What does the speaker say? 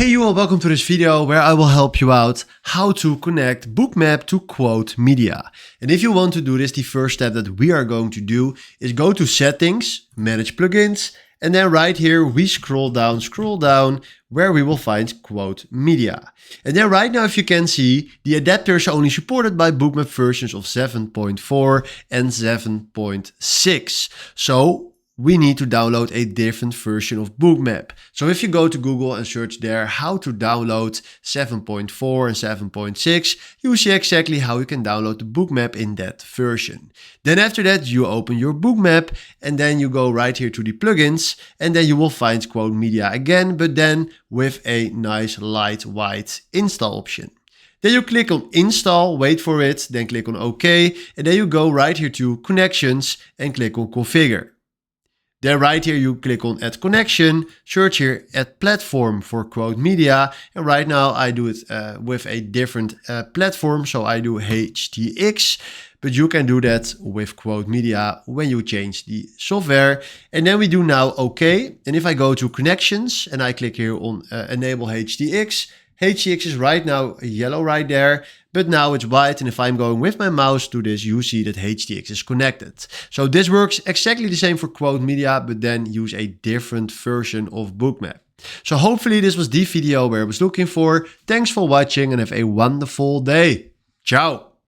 Hey you all, welcome to this video where I will help you out how to connect Bookmap to QuoteMedia. And if you want to do this, the first step that we are going to do is go to Settings, Manage Plugins, and then right here we scroll down where we will find QuoteMedia. And then right now, if you can see, the adapters are only supported by Bookmap versions of 7.4 and 7.6. So we need to download a different version of Bookmap. So if you go to Google and search there how to download 7.4 and 7.6, you see exactly how you can download the Bookmap in that version. Then after that, you open your Bookmap and then you go right here to the plugins and then you will find QuoteMedia again, but then with a nice light white install option. Then you click on install, wait for it, then click on OK, and then you go right here to connections and click on configure. Then right here you click on add connection, search here add platform for QuoteMedia, and right now I do it with a different platform, so I do HTX, but you can do that with QuoteMedia when you change the software. And then we do now OK, and if I go to connections and I click here on enable HTX, HTX is right now yellow right there, but now it's white. And if I'm going with my mouse to this, you see that HTX is connected. So this works exactly the same for QuoteMedia, but then use a different version of Bookmap. So hopefully this was the video where I was looking for. Thanks for watching and have a wonderful day. Ciao.